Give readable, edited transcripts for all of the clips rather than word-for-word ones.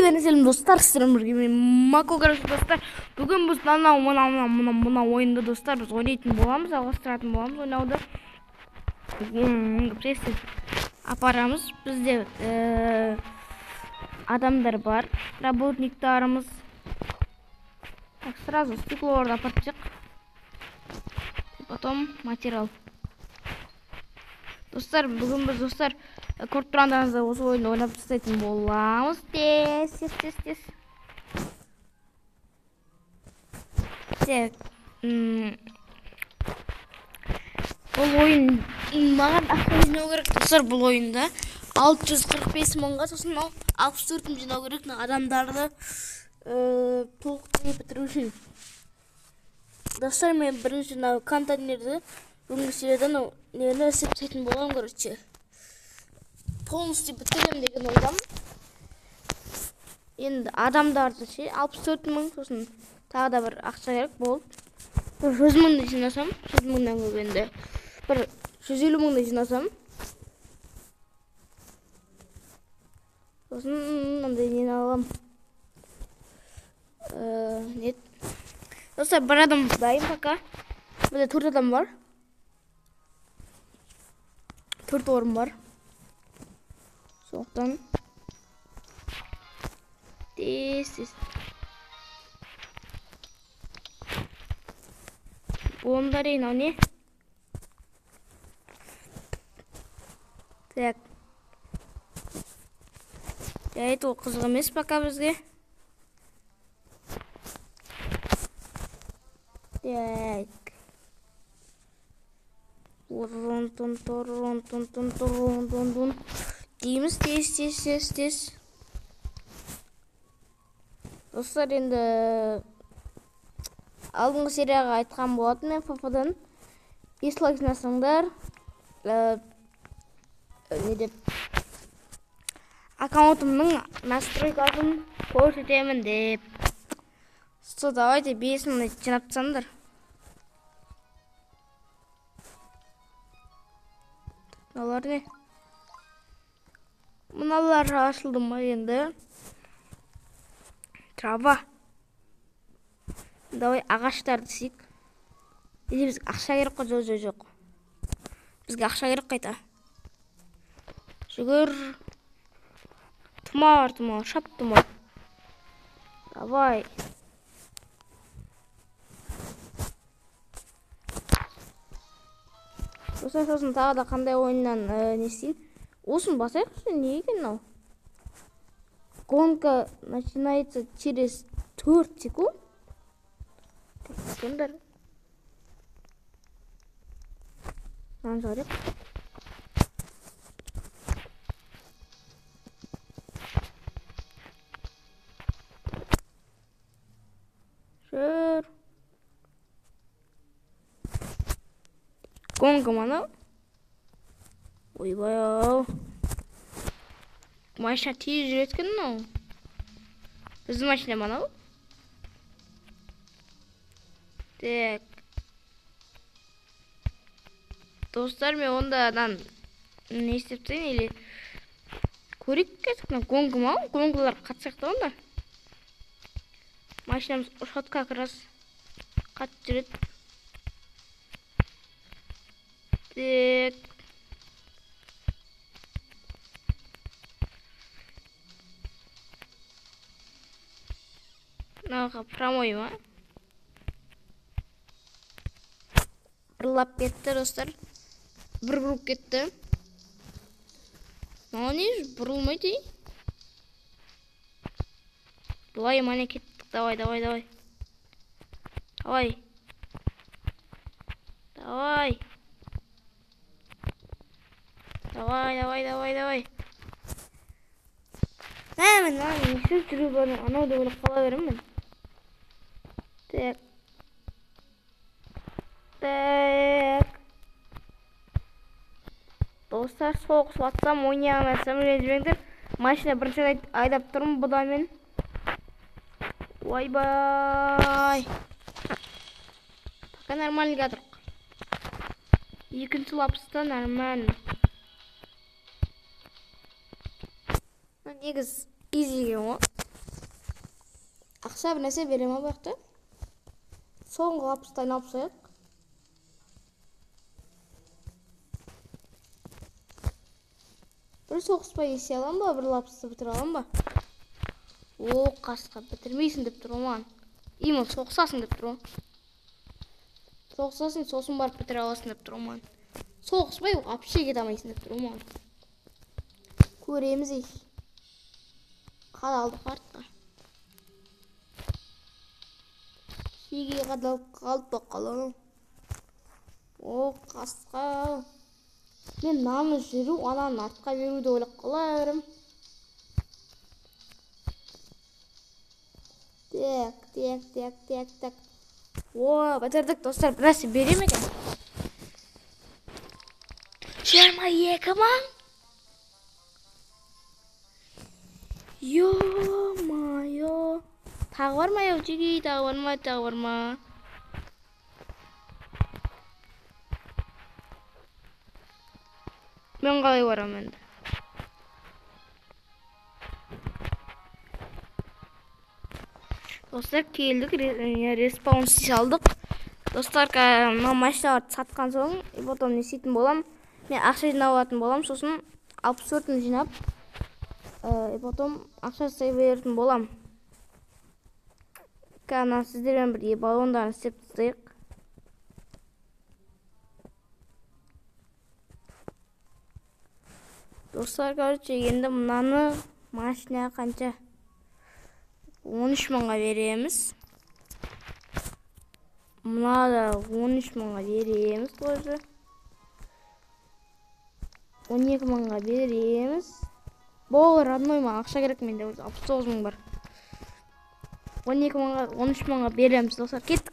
Сәлем сәлем достар, сіздермен бірге мен Мако Гараж достар. Бүгін біз мына ойынды достар біз ойнайтын боламыз, жалғастыратын боламыз ойнауды. Апарамыз бізде адамдар бар, работниктарымыз. Так, сразу стеклоарды апартық. Потом материал. Достар, бүгін біз достар көріп тұрғандарыңызда осы ойынды ойнап тастайтын боламыз. Тез. Так. Бұл ойын маған ақша жинау керек достар, бұл ойында 645 мыңға, сосын 64 мың жинау керек адамдарды толық бітіру үшін. Достар, мен бірінші контейнерді бүгінгі сериядан нені есептейтін болам, короче. Полностью бітірем деген ойдам. Енді адамдарды 64 мың, сосын тағы да бір ақша керек болды. Бір 100 мыңды жинасам, 100 мыңнан көбенде. Бір 150 мыңды жинасам. Сосын мынандай нені алам. Нет. Достар, бір адам дайын пока. Бізде 4 адам бар. 4 орын бар. Соқтан. Тез. Болымдар ең, ау не? Так. Жайт, ол қызық емес пока бізге. Так. Рон. Дейміз, тез. Достар, енді алдыңғы серияға айтқан болатын мен ФФ-дан. Дизлайк жасаңдар. Не деп? Аккаунтымның настройкасын көрсетемін деп. Со, давайте 5 мың жинап тастаңдар. Мыналар не? Мыналар ашылды ма енді? Трава. Давай ағаштарды сик. Или біз ақша керек қой? Жоқ. Бізге ақша керек қайта. Жүгір. Тұмар, шап тұмар. Давай. Сосын тағы да қандай ойыннан не істейін? Осын басайық, не екен мынау? Гонка начинается через 4 секунд. Секундар. Жарик. Жүр. Гонка мана. Ойбай-ау. Машина тез жүреткен мынау. Біздің машина мынау. Так. Достар, мен ондадан не істептейін, или көрек кетіп, гонка ма? Гонкалар қатсақ та онда. Машинамыз ұшатқа қырас қатып жүрет. Так. Мынаға промой ма? Бұрылап кетті, достар. Бір бұрып кетті. Мына не бұрылмайды? Былай мане кеттік. Давай. Давай. Мен несіз жүру бәрін анау да өліп қала беремін. Так. Достар, соғыс батсам, ойнай алмасам, ренжімеңдер. Машина бірінші айдап тұрмын бұда мен. Ойбай. Пока нормально кадырық. Екінші лапыста нормально. Негіз easy ғой. Ақша бір нәрсе бере ма бақты? Соңғы лапыстан алып сояқ. Бір соғыспай есе алам ба, бір лапысты бітір алам ба? О, қасқа бітірмейсің деп тұр оған. Имел соғысасың деп тұр. Соғысасың, сосын барып бітіре аласың деп тұр оған. Соғыспай вообще кете алмайсың деп тұр оған. Көреміз ей. Қадалды қартқа. Шеге қадалып қалып бақаланым. О, қасқа. Мен намыз жүру, ананың артқа беруді ойлап қаларым. Так. О, бітірдік достар, бір нәрсе берем екен. 22 мың. Ё-майо. Тағы бар ма еу, тағы бар ма? Мен қалай барам енді? Достар, келдік, респаун істей салдық. Достар, машиналарды сатқан соң, потом не істейтін болам. Мен ақша жинап алатын болам, сосын 64-ін жинап, потом ақша жасай беретін болам. Кана сіздермен бірге балондарын істеп тастайық. Достар, короче, енді мынаны машина қанша? 13 мыңға береміз. Мынада 13 мыңға береміз тоже. 12 мыңға береміз. Бұл родной ма, ақша керек менде 69 мың бар. 12 мыңға, 13 мыңға береміз, достар, кеттік.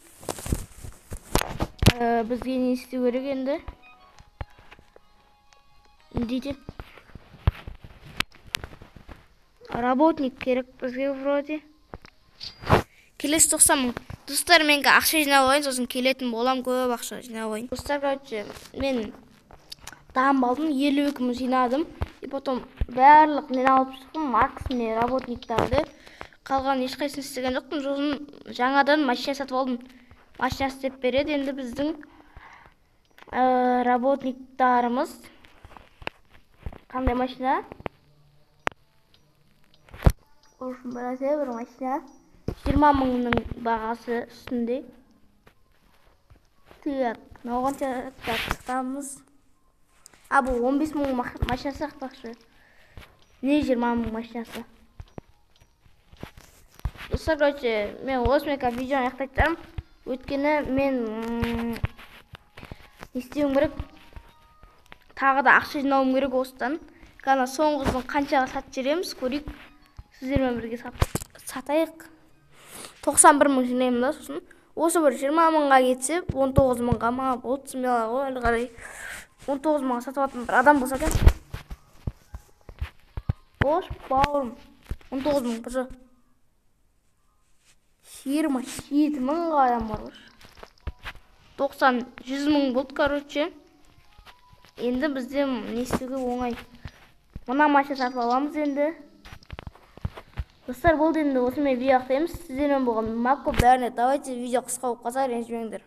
Бізге не істеу керек енді? Дейді. Работник керек бізге вроде. Келесі 90 мың. Достар, менге ақша жинап алайын, сосын келетін болам, көп ақша жинап алайын. Достар, короче, мен тағым алдым, 52 мың жинадым. И потом барлық мен алып шықтым, максимум работниктарды. Қалған ешқайсысын істеген жоқпын, сосын жаңадан машина сатып алдым. Машина істеп береді, енді біздің работниктарымыз. Қандай машина? Оршын барасы бір машина. 20 мыңның бағасы үстінде. Так, науғанша тақтамыз. Бұл 15 мың машинасы ақтақшы. Не 20 мың машинасы? Достар, короче, мен осымен видеоны аяқтайтарым. Өйткені мен істеуім керек. Тағы да ақша жинауым керек осыдан. Қана соңғысын қаншаға сатып жереміз, көрейік. Сіздермен бірге сатайық. 91 мың жинаймын да, сосын. Осы бір 20 мыңға кетсе, 19 мыңға ма болды смело ғой, әлі қарай. 19 мыңға сатып атын бір адам болса екен. Бош, бауырым. 19 мың бір. 27 мыңға адам бар ғой. 90-100 мың болды, короче. Енді бізде не істеуге оңай. Мына машина сатып аламыз енді. Достар, болды енді осымен видео аяқтаймыз. Сіздермен болған мақұл бәріне. Давайте видео қысқа болып қалса ренжімеңдер.